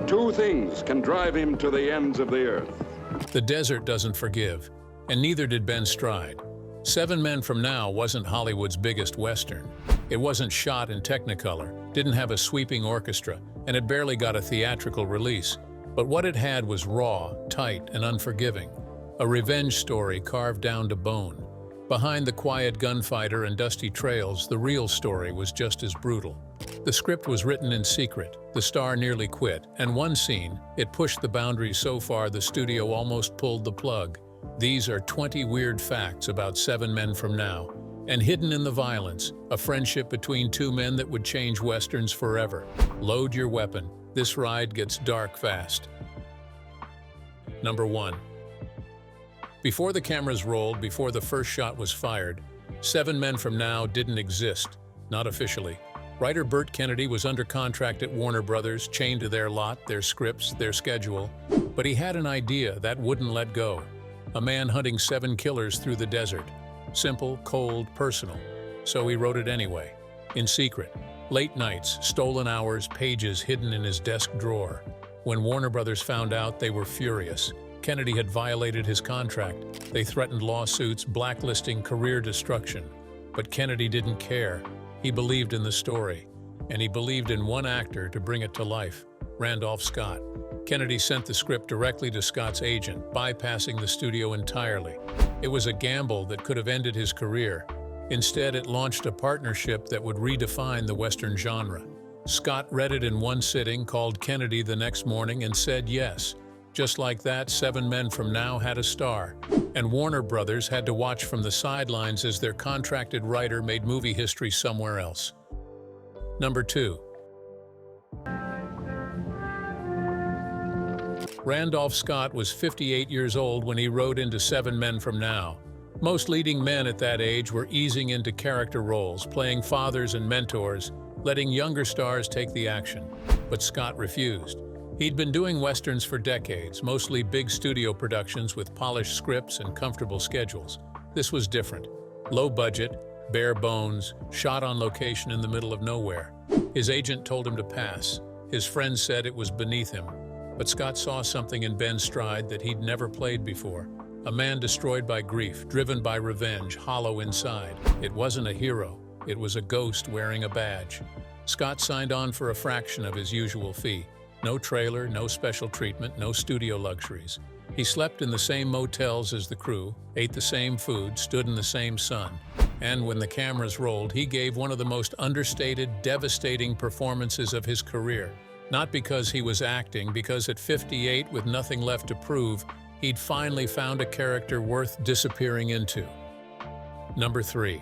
Two things can drive him to the ends of the earth. The desert doesn't forgive, and neither did Ben Stride. 7 Men from Now wasn't Hollywood's biggest Western. It wasn't shot in Technicolor, didn't have a sweeping orchestra, and it barely got a theatrical release. But what it had was raw, tight, and unforgiving. A revenge story carved down to bone. Behind the quiet gunfighter and dusty trails, the real story was just as brutal. The script was written in secret, the star nearly quit, and one scene, it pushed the boundaries so far the studio almost pulled the plug. These are 20 weird facts about 7 Men from Now. And hidden in the violence, a friendship between 2 men that would change Westerns forever. Load your weapon. This ride gets dark fast. Number 1. Before the cameras rolled, before the first shot was fired, 7 Men from Now didn't exist, not officially. Writer Burt Kennedy was under contract at Warner Brothers, chained to their lot, their scripts, their schedule. But he had an idea that wouldn't let go. A man hunting 7 killers through the desert. Simple, cold, personal. So he wrote it anyway, in secret. Late nights, stolen hours, pages hidden in his desk drawer. When Warner Brothers found out, they were furious. Kennedy had violated his contract. They threatened lawsuits, blacklisting, career destruction. But Kennedy didn't care. He believed in the story. And he believed in one actor to bring it to life, Randolph Scott. Kennedy sent the script directly to Scott's agent, bypassing the studio entirely. It was a gamble that could have ended his career. Instead, it launched a partnership that would redefine the Western genre. Scott read it in one sitting, called Kennedy the next morning, and said yes. Just like that, 7 Men from Now had a star. And Warner Brothers had to watch from the sidelines as their contracted writer made movie history somewhere else. Number 2. Randolph Scott was 58 years old when he wrote into 7 Men from Now. Most leading men at that age were easing into character roles, playing fathers and mentors, letting younger stars take the action. But Scott refused. He'd been doing westerns for decades, mostly big studio productions with polished scripts and comfortable schedules. This was different. Low budget, bare bones, shot on location in the middle of nowhere. His agent told him to pass. His friends said it was beneath him. But Scott saw something in Ben Stride that he'd never played before. A man destroyed by grief, driven by revenge, hollow inside. It wasn't a hero. It was a ghost wearing a badge. Scott signed on for a fraction of his usual fee. No trailer, no special treatment, no studio luxuries. He slept in the same motels as the crew, ate the same food, stood in the same sun. And when the cameras rolled, he gave one of the most understated, devastating performances of his career. Not because he was acting, because at 58, with nothing left to prove, he'd finally found a character worth disappearing into. Number 3.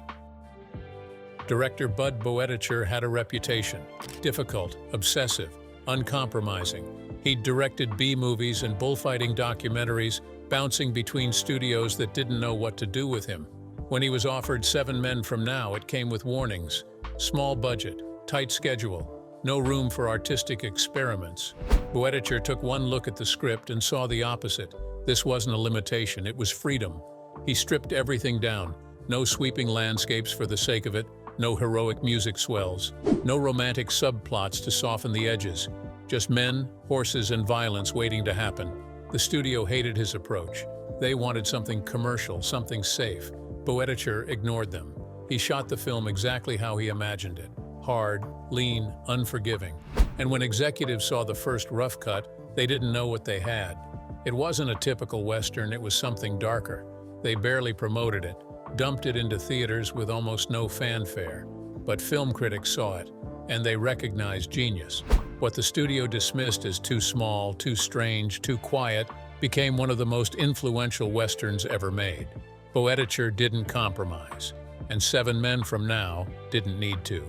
Director Bud Boetticher had a reputation. Difficult, obsessive, uncompromising. He'd directed B-movies and bullfighting documentaries, bouncing between studios that didn't know what to do with him. When he was offered 7 Men from Now, it came with warnings. Small budget, tight schedule, no room for artistic experiments. Boetticher took one look at the script and saw the opposite. This wasn't a limitation, it was freedom. He stripped everything down. No sweeping landscapes for the sake of it, no heroic music swells, no romantic subplots to soften the edges. Just men, horses, and violence waiting to happen. The studio hated his approach. They wanted something commercial, something safe. Boetticher ignored them. He shot the film exactly how he imagined it. Hard, lean, unforgiving. And when executives saw the first rough cut, they didn't know what they had. It wasn't a typical Western, it was something darker. They barely promoted it, dumped it into theaters with almost no fanfare. But film critics saw it, and they recognized genius. What the studio dismissed as too small, too strange, too quiet, became one of the most influential Westerns ever made. Boetticher didn't compromise, and 7 Men from Now didn't need to.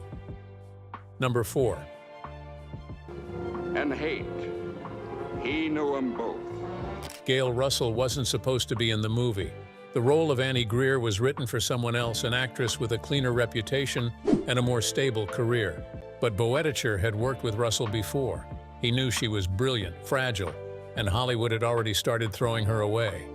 Number 4. And hate. He knew them both. Gail Russell wasn't supposed to be in the movie. The role of Annie Greer was written for someone else, an actress with a cleaner reputation and a more stable career. But Boetticher had worked with Russell before. He knew she was brilliant, fragile, and Hollywood had already started throwing her away.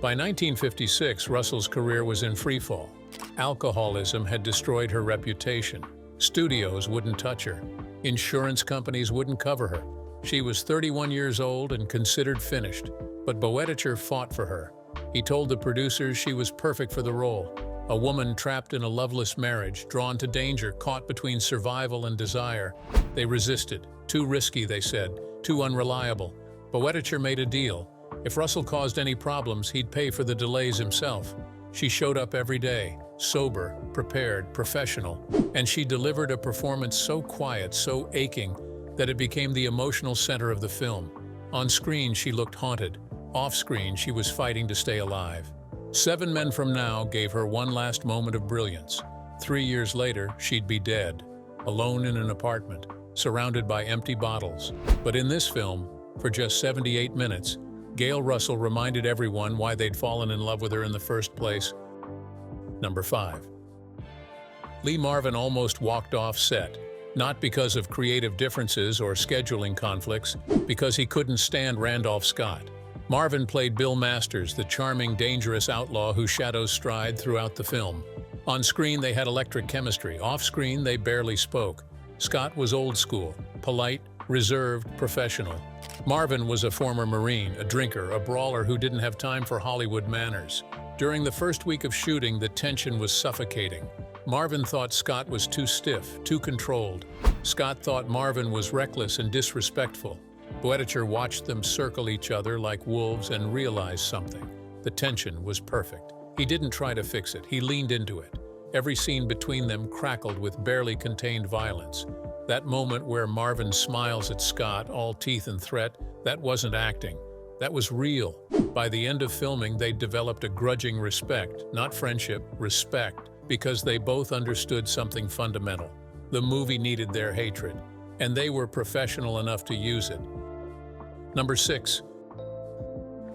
By 1956, Russell's career was in freefall. Alcoholism had destroyed her reputation. Studios wouldn't touch her. Insurance companies wouldn't cover her. She was 31 years old and considered finished, but Boetticher fought for her. He told the producers she was perfect for the role. A woman trapped in a loveless marriage, drawn to danger, caught between survival and desire. They resisted. Too risky, they said. Too unreliable. Boetticher made a deal. If Russell caused any problems, he'd pay for the delays himself. She showed up every day, sober, prepared, professional, and she delivered a performance so quiet, so aching, that it became the emotional center of the film. On screen, she looked haunted. Off-screen, she was fighting to stay alive. 7 Men from Now gave her one last moment of brilliance. 3 years later, she'd be dead, alone in an apartment, surrounded by empty bottles. But in this film, for just 78 minutes, Gail Russell reminded everyone why they'd fallen in love with her in the first place. Number 5. Lee Marvin almost walked off set, not because of creative differences or scheduling conflicts, because he couldn't stand Randolph Scott. Marvin played Bill Masters, the charming, dangerous outlaw who shadows Stride throughout the film. On screen, they had electric chemistry. Off-screen, they barely spoke. Scott was old school, polite, reserved, professional. Marvin was a former Marine, a drinker, a brawler who didn't have time for Hollywood manners. During the first week of shooting, the tension was suffocating. Marvin thought Scott was too stiff, too controlled. Scott thought Marvin was reckless and disrespectful. Boetticher watched them circle each other like wolves and realized something. The tension was perfect. He didn't try to fix it, he leaned into it. Every scene between them crackled with barely contained violence. That moment where Marvin smiles at Scott, all teeth and threat, that wasn't acting. That was real. By the end of filming, they developed a grudging respect, not friendship, respect, because they both understood something fundamental. The movie needed their hatred, and they were professional enough to use it. Number 6.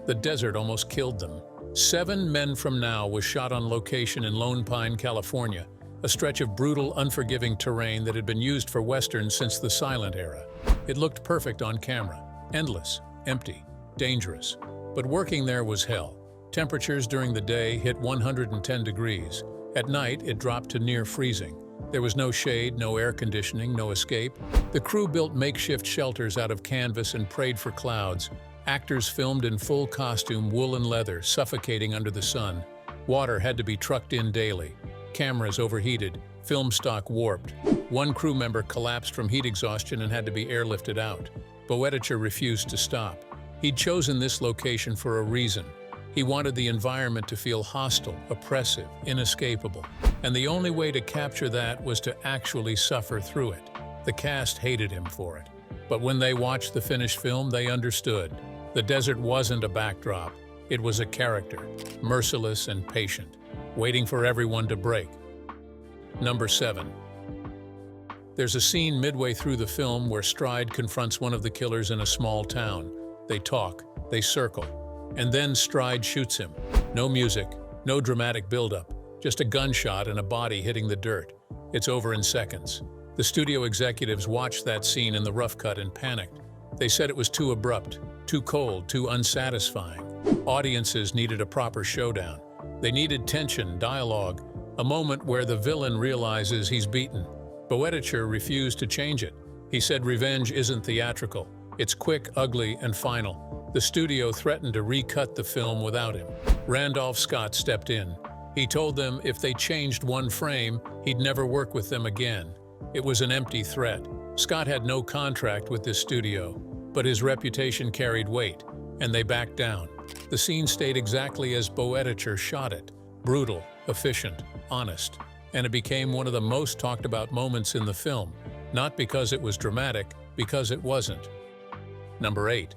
The desert almost killed them. 7 Men from Now was shot on location in Lone Pine, California, a stretch of brutal, unforgiving terrain that had been used for westerns since the silent era. It looked perfect on camera, endless, empty, dangerous. But working there was hell. Temperatures during the day hit 110 degrees. At night, it dropped to near freezing. There was no shade, no air conditioning, no escape. The crew built makeshift shelters out of canvas and prayed for clouds. Actors filmed in full costume, wool and leather, suffocating under the sun. Water had to be trucked in daily. Cameras overheated, film stock warped. One crew member collapsed from heat exhaustion and had to be airlifted out. Boetticher refused to stop. He'd chosen this location for a reason. He wanted the environment to feel hostile, oppressive, inescapable. And the only way to capture that was to actually suffer through it. The cast hated him for it. But when they watched the finished film, they understood. The desert wasn't a backdrop. It was a character, merciless and patient, waiting for everyone to break. Number 7. There's a scene midway through the film where Stride confronts one of the killers in a small town. They talk, they circle, and then Stride shoots him. No music, no dramatic buildup, just a gunshot and a body hitting the dirt. It's over in seconds. The studio executives watched that scene in the rough cut and panicked. They said it was too abrupt, too cold, too unsatisfying. Audiences needed a proper showdown. They needed tension, dialogue, a moment where the villain realizes he's beaten. Boetticher refused to change it. He said revenge isn't theatrical. It's quick, ugly, and final. The studio threatened to recut the film without him. Randolph Scott stepped in. He told them if they changed one frame, he'd never work with them again. It was an empty threat. Scott had no contract with this studio, but his reputation carried weight, and they backed down. The scene stayed exactly as Boetticher shot it. Brutal, efficient, honest. And it became one of the most talked about moments in the film. Not because it was dramatic, because it wasn't. Number 8.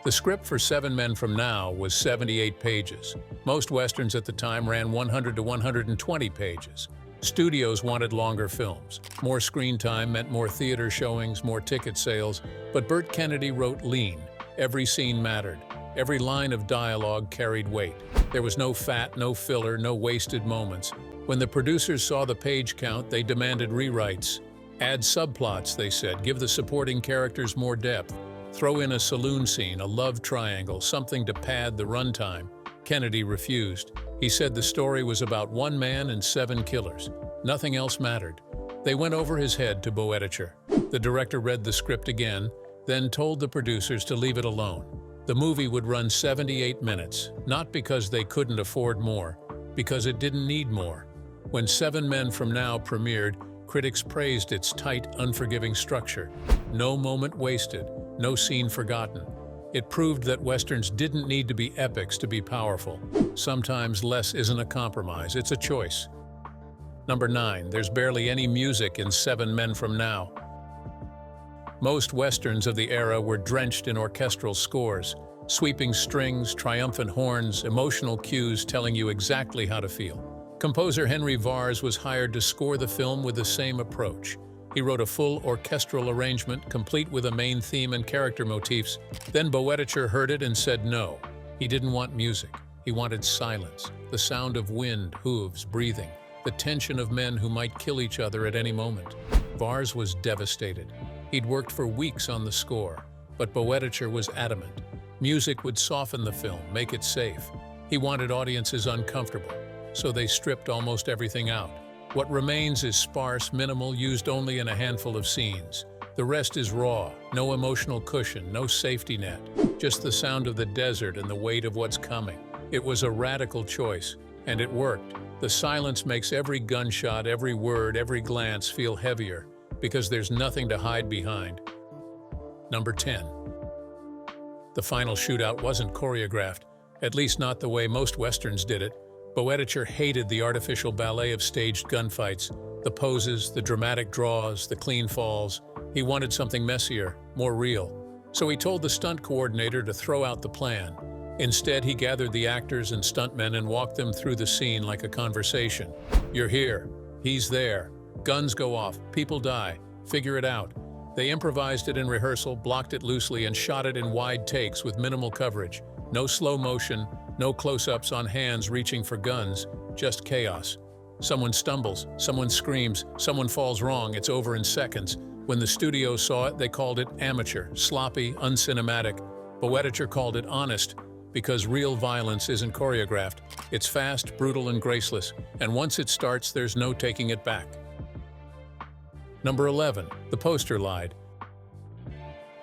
The script for 7 Men from Now was 78 pages. Most westerns at the time ran 100 to 120 pages. Studios wanted longer films. More screen time meant more theater showings, more ticket sales, but Burt Kennedy wrote lean. Every scene mattered. Every line of dialogue carried weight. There was no fat, no filler, no wasted moments. When the producers saw the page count, they demanded rewrites. Add subplots, they said, give the supporting characters more depth. Throw in a saloon scene, a love triangle, something to pad the runtime. Kennedy refused. He said the story was about one man and 7 killers. Nothing else mattered. They went over his head to Boetticher. The director read the script again, then told the producers to leave it alone. The movie would run 78 minutes, not because they couldn't afford more, because it didn't need more. When 7 Men from Now premiered, critics praised its tight, unforgiving structure. No moment wasted, no scene forgotten. It proved that Westerns didn't need to be epics to be powerful. Sometimes less isn't a compromise, it's a choice. Number 9, there's barely any music in 7 Men from Now. Most Westerns of the era were drenched in orchestral scores, sweeping strings, triumphant horns, emotional cues telling you exactly how to feel. Composer Henry Vars was hired to score the film with the same approach. He wrote a full orchestral arrangement, complete with a main theme and character motifs. Then Boetticher heard it and said no. He didn't want music. He wanted silence, the sound of wind, hooves, breathing, the tension of men who might kill each other at any moment. Vars was devastated. He'd worked for weeks on the score, but Boetticher was adamant. Music would soften the film, make it safe. He wanted audiences uncomfortable, so they stripped almost everything out. What remains is sparse, minimal, used only in a handful of scenes. The rest is raw, no emotional cushion, no safety net, just the sound of the desert and the weight of what's coming. It was a radical choice, and it worked. The silence makes every gunshot, every word, every glance feel heavier, because there's nothing to hide behind. Number 10. The final shootout wasn't choreographed, at least not the way most Westerns did it. Boetticher hated the artificial ballet of staged gunfights, the poses, the dramatic draws, the clean falls. He wanted something messier, more real. So he told the stunt coordinator to throw out the plan. Instead, he gathered the actors and stuntmen and walked them through the scene like a conversation. You're here. He's there. Guns go off. People die. Figure it out. They improvised it in rehearsal, blocked it loosely, and shot it in wide takes with minimal coverage. No slow motion, no close-ups on hands reaching for guns, just chaos. Someone stumbles, someone screams, someone falls wrong, it's over in seconds. When the studio saw it, they called it amateur, sloppy, uncinematic. Boetticher called it honest, because real violence isn't choreographed. It's fast, brutal, and graceless, and once it starts, there's no taking it back. Number 11, the poster lied.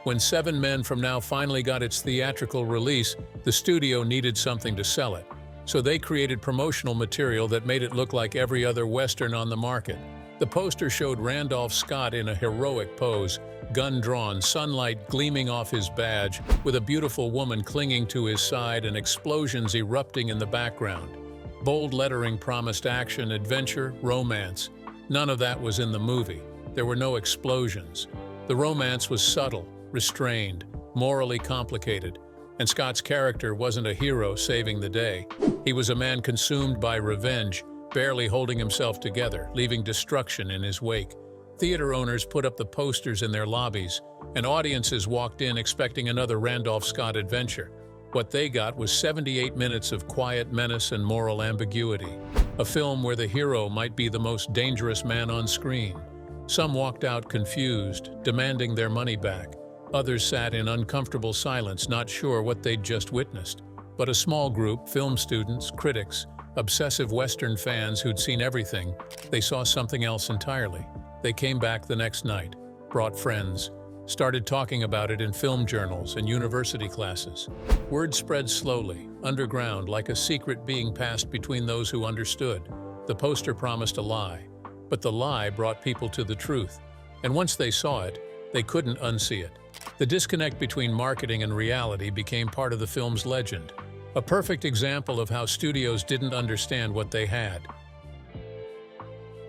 When 7 Men from Now finally got its theatrical release, the studio needed something to sell it. So they created promotional material that made it look like every other Western on the market. The poster showed Randolph Scott in a heroic pose, gun drawn, sunlight gleaming off his badge, with a beautiful woman clinging to his side and explosions erupting in the background. Bold lettering promised action, adventure, romance. None of that was in the movie. There were no explosions. The romance was subtle, restrained, morally complicated, and Scott's character wasn't a hero saving the day. He was a man consumed by revenge, barely holding himself together, leaving destruction in his wake. Theater owners put up the posters in their lobbies, and audiences walked in expecting another Randolph Scott adventure. What they got was 78 minutes of quiet menace and moral ambiguity, a film where the hero might be the most dangerous man on screen. Some walked out confused, demanding their money back. Others sat in uncomfortable silence, not sure what they'd just witnessed. But a small group, film students, critics, obsessive Western fans who'd seen everything, they saw something else entirely. They came back the next night, brought friends, started talking about it in film journals and university classes. Word spread slowly, underground, like a secret being passed between those who understood. The poster promised a lie, but the lie brought people to the truth. And once they saw it, they couldn't unsee it. The disconnect between marketing and reality became part of the film's legend. A perfect example of how studios didn't understand what they had.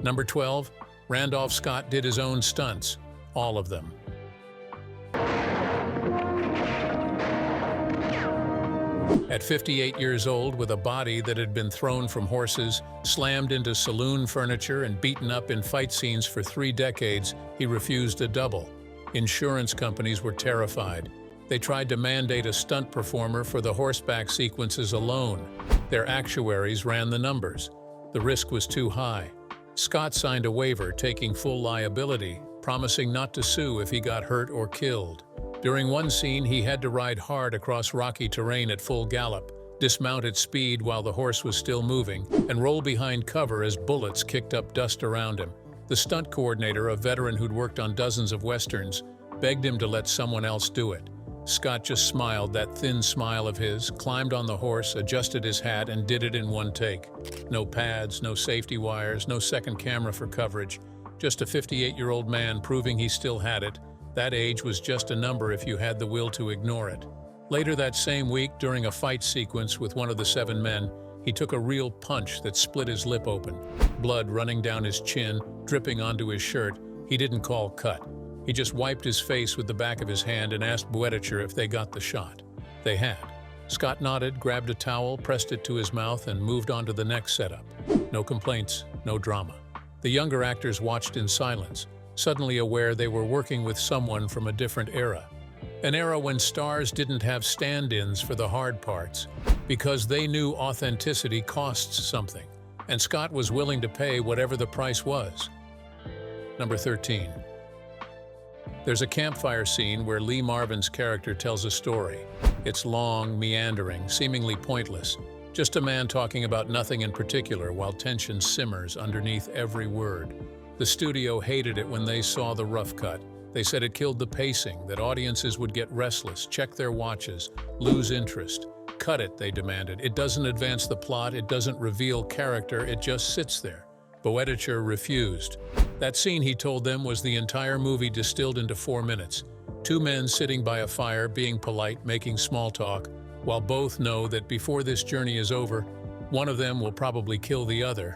Number 12, Randolph Scott did his own stunts, all of them. At 58 years old, with a body that had been thrown from horses, slammed into saloon furniture, and beaten up in fight scenes for 3 decades, he refused a double. Insurance companies were terrified. They tried to mandate a stunt performer for the horseback sequences alone. Their actuaries ran the numbers. The risk was too high. Scott signed a waiver taking full liability, promising not to sue if he got hurt or killed. During one scene, he had to ride hard across rocky terrain at full gallop, dismount at speed while the horse was still moving, and roll behind cover as bullets kicked up dust around him. The stunt coordinator, a veteran who'd worked on dozens of westerns, begged him to let someone else do it. Scott just smiled, that thin smile of his, climbed on the horse, adjusted his hat, and did it in one take. No pads, no safety wires, no second camera for coverage. Just a 58-year-old man proving he still had it. That age was just a number if you had the will to ignore it. Later that same week, during a fight sequence with one of the 7 men, he took a real punch that split his lip open. Blood running down his chin, dripping onto his shirt. He didn't call cut. He just wiped his face with the back of his hand and asked Boetticher if they got the shot. They had. Scott nodded, grabbed a towel, pressed it to his mouth, and moved on to the next setup. No complaints, no drama. The younger actors watched in silence, suddenly aware they were working with someone from a different era. An era when stars didn't have stand-ins for the hard parts, because they knew authenticity costs something, and Scott was willing to pay whatever the price was. Number 13. There's a campfire scene where Lee Marvin's character tells a story. It's long, meandering, seemingly pointless. Just a man talking about nothing in particular while tension simmers underneath every word. The studio hated it when they saw the rough cut. They said it killed the pacing, that audiences would get restless, check their watches, lose interest. Cut it, they demanded. It doesn't advance the plot, it doesn't reveal character, it just sits there. Boetticher refused. That scene, he told them, was the entire movie distilled into 4 minutes. 2 men sitting by a fire, being polite, making small talk, while both know that before this journey is over, one of them will probably kill the other.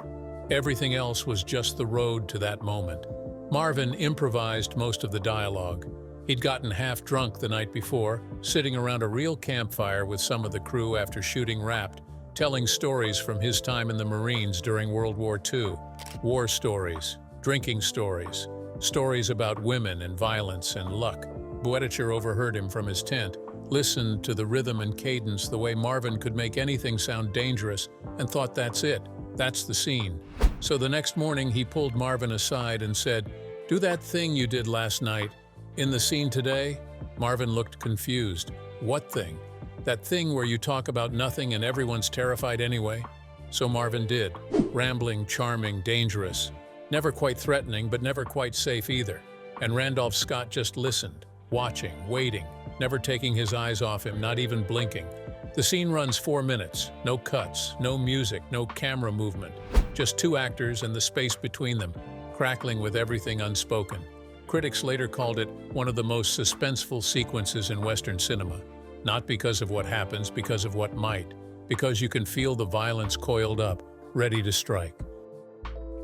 Everything else was just the road to that moment. Marvin improvised most of the dialogue. He'd gotten half drunk the night before, sitting around a real campfire with some of the crew after shooting Wrapped, telling stories from his time in the Marines during World War II. War stories, drinking stories, stories about women and violence and luck. Boetticher overheard him from his tent, listened to the rhythm and cadence, the way Marvin could make anything sound dangerous, and thought, that's it, that's the scene. So the next morning he pulled Marvin aside and said, "Do that thing you did last night in the scene today?" Marvin looked confused. "What thing?" "That thing where you talk about nothing and everyone's terrified anyway." So Marvin did. Rambling, charming, dangerous. Never quite threatening, but never quite safe either. And Randolph Scott just listened, watching, waiting, never taking his eyes off him, not even blinking. The scene runs 4 minutes. No cuts, no music, no camera movement. Just 2 actors and the space between them, crackling with everything unspoken. Critics later called it one of the most suspenseful sequences in Western cinema. Not because of what happens, because of what might. Because you can feel the violence coiled up, ready to strike.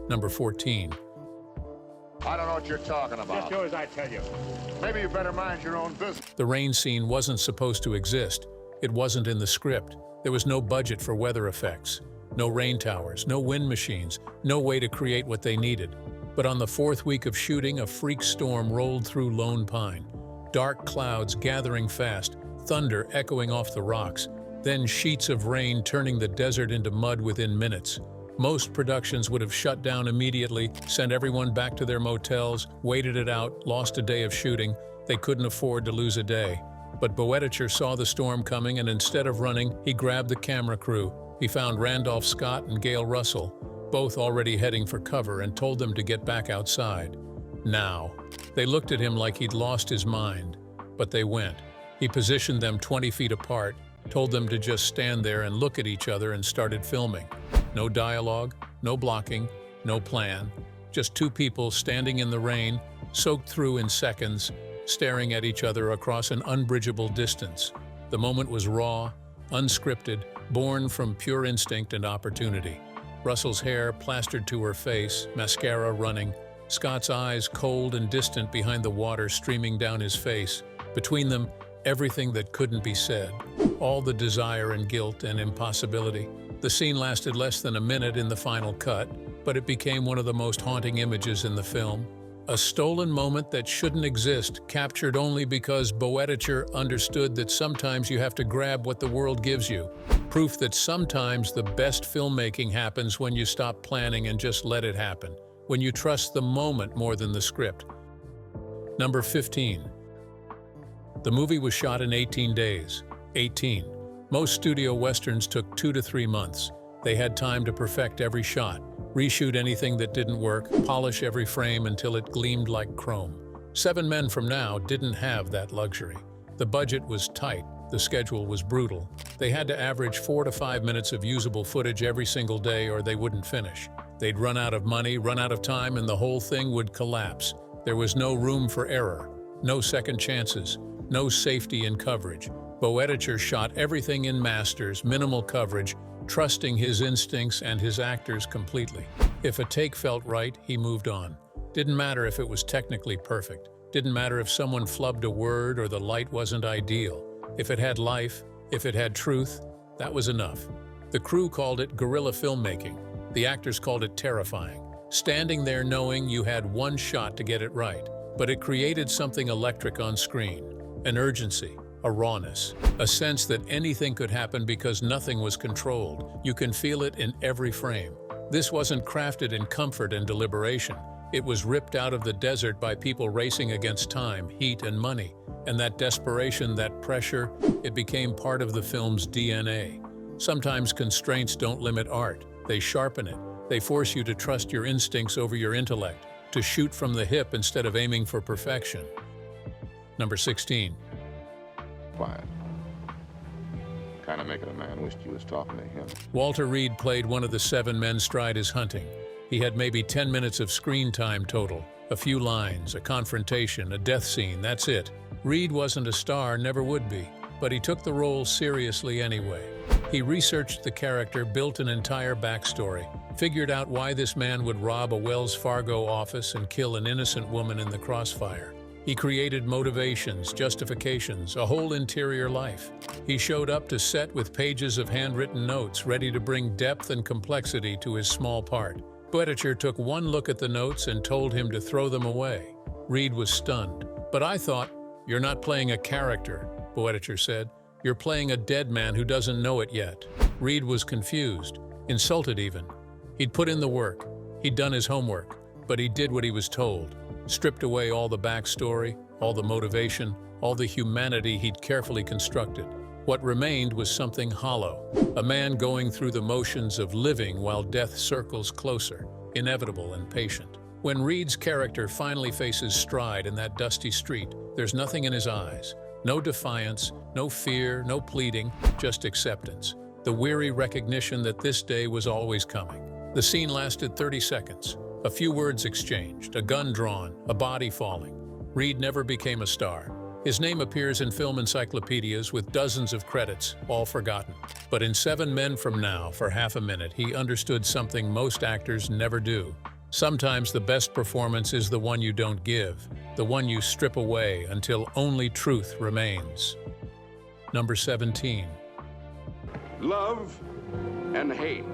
Number 14. I don't know what you're talking about. Just do as I tell you. Maybe you better mind your own business. The rain scene wasn't supposed to exist. It wasn't in the script. There was no budget for weather effects. No rain towers, no wind machines, no way to create what they needed. But on the 4th week of shooting, a freak storm rolled through Lone Pine. Dark clouds gathering fast, thunder echoing off the rocks, then sheets of rain turning the desert into mud within minutes. Most productions would have shut down immediately, sent everyone back to their motels, waited it out, lost a day of shooting. They couldn't afford to lose a day. But Boetticher saw the storm coming, and instead of running, he grabbed the camera crew. He found Randolph Scott and Gail Russell, both already heading for cover, and told them to get back outside. Now. They looked at him like he'd lost his mind. But they went. He positioned them 20 feet apart, told them to just stand there and look at each other, and started filming. No dialogue, no blocking, no plan. Just 2 people standing in the rain, soaked through in seconds, staring at each other across an unbridgeable distance. The moment was raw, unscripted, born from pure instinct and opportunity. Russell's hair plastered to her face, mascara running, Scott's eyes cold and distant behind the water streaming down his face. Between them, everything that couldn't be said. All the desire and guilt and impossibility. The scene lasted less than a minute in the final cut, but it became one of the most haunting images in the film. A stolen moment that shouldn't exist, captured only because Boetticher understood that sometimes you have to grab what the world gives you. Proof that sometimes the best filmmaking happens when you stop planning and just let it happen. When you trust the moment more than the script. Number 15. The movie was shot in 18 days. 18. Most studio westerns took 2 to 3 months. They had time to perfect every shot. reshoot anything that didn't work, polish every frame until it gleamed like chrome. 7 Men from Now didn't have that luxury. The budget was tight, the schedule was brutal. They had to average 4 to 5 minutes of usable footage every single day or they wouldn't finish. They'd run out of money, run out of time, and the whole thing would collapse. There was no room for error, no second chances, no safety in coverage. Boetticher shot everything in masters, minimal coverage, trusting his instincts and his actors completely. If a take felt right, he moved on. Didn't matter if it was technically perfect. Didn't matter if someone flubbed a word or the light wasn't ideal. If it had life, if it had truth, that was enough. The crew called it guerrilla filmmaking. The actors called it terrifying. Standing there knowing you had one shot to get it right. But it created something electric on screen. An urgency, a rawness, a sense that anything could happen because nothing was controlled. You can feel it in every frame. This wasn't crafted in comfort and deliberation. It was ripped out of the desert by people racing against time, heat, and money. And that desperation, that pressure, it became part of the film's DNA. Sometimes constraints don't limit art. They sharpen it. They force you to trust your instincts over your intellect, to shoot from the hip instead of aiming for perfection. Number 16. Quiet. Kind of making a man wish you was talking to him. Walter Reed played one of the 7 men Stride is hunting. He had maybe 10 minutes of screen time total. A few lines, a confrontation, a death scene, that's it. Reed wasn't a star, never would be, but he took the role seriously anyway. He researched the character, built an entire backstory, figured out why this man would rob a Wells Fargo office and kill an innocent woman in the crossfire. He created motivations, justifications, a whole interior life. He showed up to set with pages of handwritten notes, ready to bring depth and complexity to his small part. Boetticher took one look at the notes and told him to throw them away. Reed was stunned. "But I thought, you're not playing a character," Boetticher said. "You're playing a dead man who doesn't know it yet." Reed was confused, insulted even. He'd put in the work. He'd done his homework, but he did what he was told. Stripped away all the backstory, all the motivation, all the humanity he'd carefully constructed. What remained was something hollow, a man going through the motions of living while death circles closer, inevitable and patient. When Reed's character finally faces Stride in that dusty street, there's nothing in his eyes. No defiance, no fear, no pleading, just acceptance. The weary recognition that this day was always coming. The scene lasted 30 seconds. A few words exchanged, a gun drawn, a body falling. Reed never became a star. His name appears in film encyclopedias with dozens of credits, all forgotten. But in 7 Men from Now, for half a minute, he understood something most actors never do. Sometimes the best performance is the one you don't give, the one you strip away until only truth remains. Number 17. Love and hate.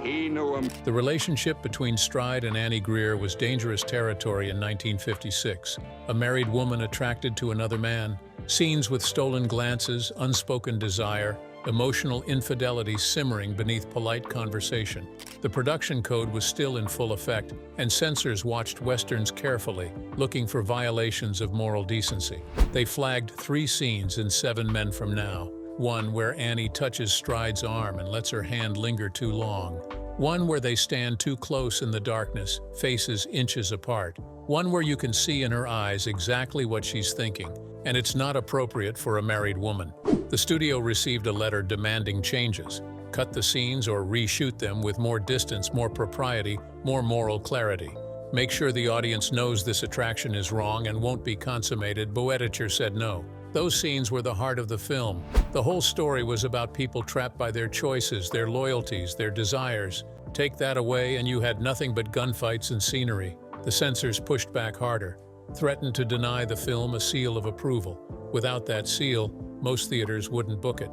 He knew him. The relationship between Stride and Annie Greer was dangerous territory in 1956. A married woman attracted to another man, scenes with stolen glances, unspoken desire, emotional infidelity simmering beneath polite conversation. The production code was still in full effect, and censors watched westerns carefully, looking for violations of moral decency. They flagged 3 scenes in 7 Men from Now. One where Annie touches Stride's arm and lets her hand linger too long. One where they stand too close in the darkness, faces inches apart. One where you can see in her eyes exactly what she's thinking, and it's not appropriate for a married woman. The studio received a letter demanding changes. Cut the scenes or reshoot them with more distance, more propriety, more moral clarity. Make sure the audience knows this attraction is wrong and won't be consummated. Boetticher said no. Those scenes were the heart of the film. The whole story was about people trapped by their choices, their loyalties, their desires. Take that away and you had nothing but gunfights and scenery. The censors pushed back harder, threatened to deny the film a seal of approval. Without that seal, most theaters wouldn't book it.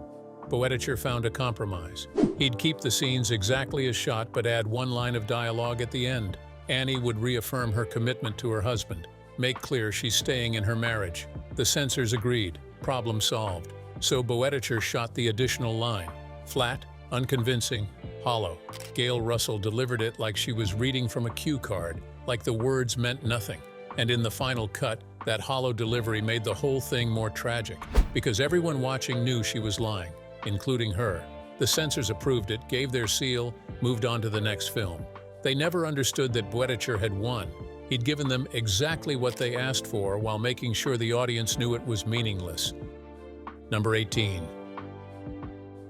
Boetticher found a compromise. He'd keep the scenes exactly as shot but add one line of dialogue at the end. Annie would reaffirm her commitment to her husband, make clear she's staying in her marriage. The censors agreed. Problem solved. So Boetticher shot the additional line. Flat, unconvincing, hollow. Gail Russell delivered it like she was reading from a cue card, like the words meant nothing. And in the final cut, that hollow delivery made the whole thing more tragic, because everyone watching knew she was lying, including her. The censors approved it, gave their seal, moved on to the next film. They never understood that Boetticher had won. He'd given them exactly what they asked for while making sure the audience knew it was meaningless. Number 18.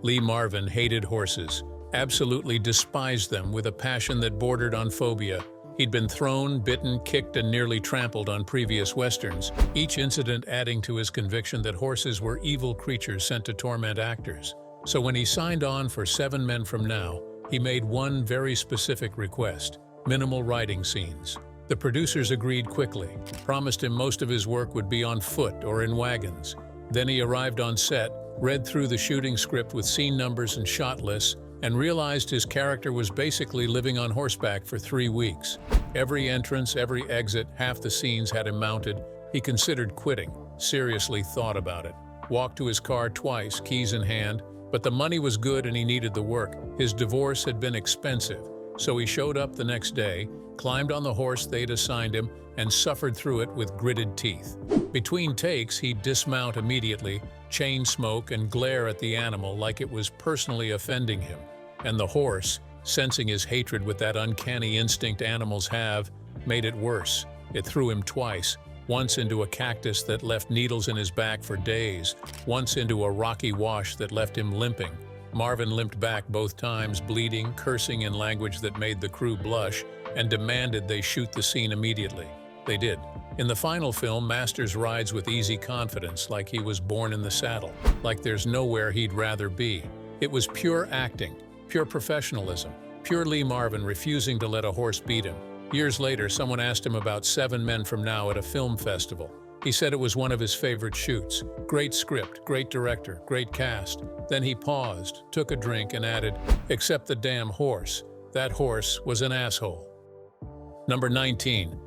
Lee Marvin hated horses, absolutely despised them with a passion that bordered on phobia. He'd been thrown, bitten, kicked, and nearly trampled on previous westerns, each incident adding to his conviction that horses were evil creatures sent to torment actors. So when he signed on for 7 Men from Now, he made one very specific request: minimal riding scenes. The producers agreed quickly, promised him most of his work would be on foot or in wagons. Then he arrived on set, read through the shooting script with scene numbers and shot lists, and realized his character was basically living on horseback for 3 weeks. Every entrance, every exit, half the scenes had him mounted. He considered quitting, seriously thought about it. Walked to his car twice, keys in hand, but the money was good and he needed the work. His divorce had been expensive, so he showed up the next day, climbed on the horse they'd assigned him, and suffered through it with gritted teeth. Between takes, he'd dismount immediately, chain smoke, and glare at the animal like it was personally offending him. And the horse, sensing his hatred with that uncanny instinct animals have, made it worse. It threw him twice, once into a cactus that left needles in his back for days, once into a rocky wash that left him limping. Marvin limped back both times, bleeding, cursing in language that made the crew blush, and demanded they shoot the scene immediately. They did. In the final film, Masters rides with easy confidence, like he was born in the saddle, like there's nowhere he'd rather be. It was pure acting, pure professionalism, pure Lee Marvin refusing to let a horse beat him. Years later, someone asked him about 7 Men from Now at a film festival. He said it was one of his favorite shoots. Great script, great director, great cast. Then he paused, took a drink, and added, "Except the damn horse. That horse was an asshole." Number 19.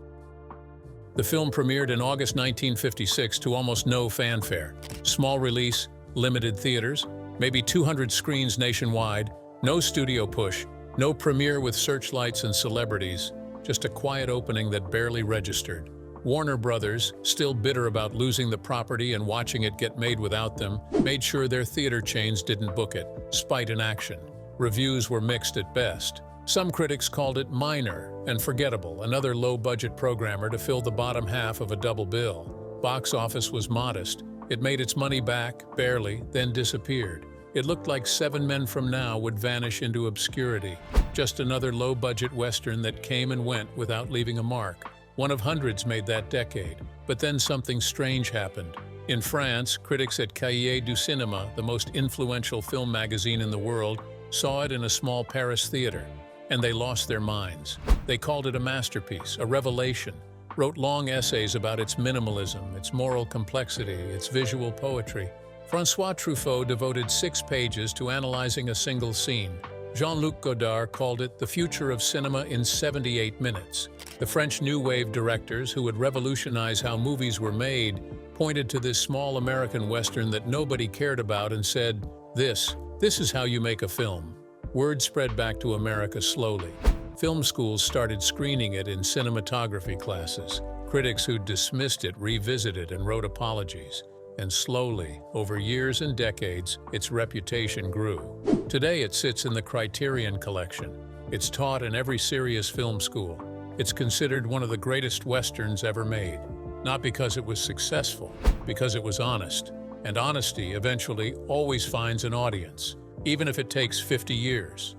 The film premiered in August 1956 to almost no fanfare. Small release, limited theaters, maybe 200 screens nationwide, no studio push, no premiere with searchlights and celebrities, just a quiet opening that barely registered. Warner Brothers, still bitter about losing the property and watching it get made without them, made sure their theater chains didn't book it. Spite in action. Reviews were mixed at best. Some critics called it minor and forgettable, another low-budget programmer to fill the bottom half of a double bill. Box office was modest. It made its money back, barely, then disappeared. It looked like 7 Men from Now would vanish into obscurity. Just another low-budget Western that came and went without leaving a mark. One of hundreds made that decade. But then something strange happened. In France, critics at Cahiers du Cinéma, the most influential film magazine in the world, saw it in a small Paris theater. And they lost their minds. They called it a masterpiece, a revelation, wrote long essays about its minimalism, its moral complexity, its visual poetry. François Truffaut devoted 6 pages to analyzing a single scene. Jean-Luc Godard called it the future of cinema in 78 minutes. The French New Wave directors, who would revolutionize how movies were made, pointed to this small American Western that nobody cared about and said, This is how you make a film." Word spread back to America slowly. Film schools started screening it in cinematography classes. Critics who dismissed it revisited and wrote apologies. And slowly, over years and decades, its reputation grew. Today it sits in the Criterion Collection. It's taught in every serious film school. It's considered one of the greatest Westerns ever made. Not because it was successful, because it was honest. And honesty, eventually, always finds an audience, even if it takes 50 years.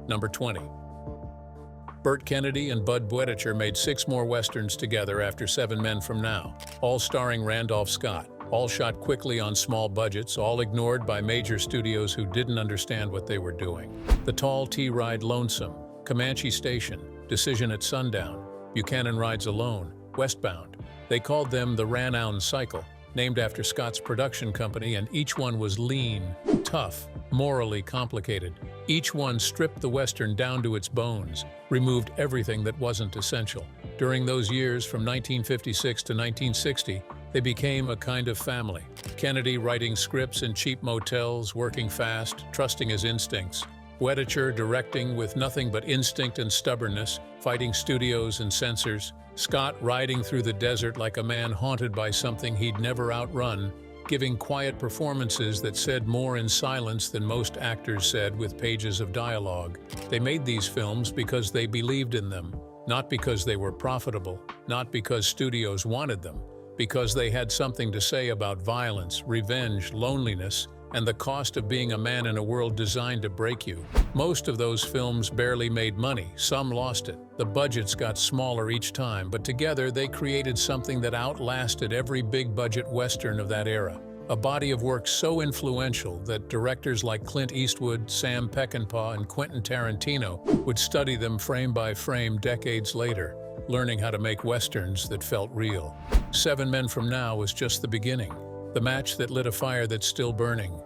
Number 20. Burt Kennedy and Bud Boetticher made 6 more Westerns together after 7 Men from Now, all starring Randolph Scott, all shot quickly on small budgets, all ignored by major studios who didn't understand what they were doing. The Tall T Ride Lonesome, Comanche Station, Decision at Sundown, Buchanan Rides Alone, Westbound. They called them the Ranown Cycle, named after Scott's production company, and each one was lean, tough, morally complicated. Each one stripped the Western down to its bones, removed everything that wasn't essential. During those years, from 1956 to 1960, they became a kind of family. Kennedy writing scripts in cheap motels, working fast, trusting his instincts. Boetticher directing with nothing but instinct and stubbornness, fighting studios and censors. Scott riding through the desert like a man haunted by something he'd never outrun. giving quiet performances that said more in silence than most actors said with pages of dialogue. They made these films because they believed in them, not because they were profitable, not because studios wanted them, because they had something to say about violence, revenge, loneliness, and the cost of being a man in a world designed to break you. Most of those films barely made money, some lost it. The budgets got smaller each time, but together they created something that outlasted every big-budget Western of that era. A body of work so influential that directors like Clint Eastwood, Sam Peckinpah, and Quentin Tarantino would study them frame by frame decades later, learning how to make Westerns that felt real. 7 Men from Now was just the beginning. The match that lit a fire that's still burning.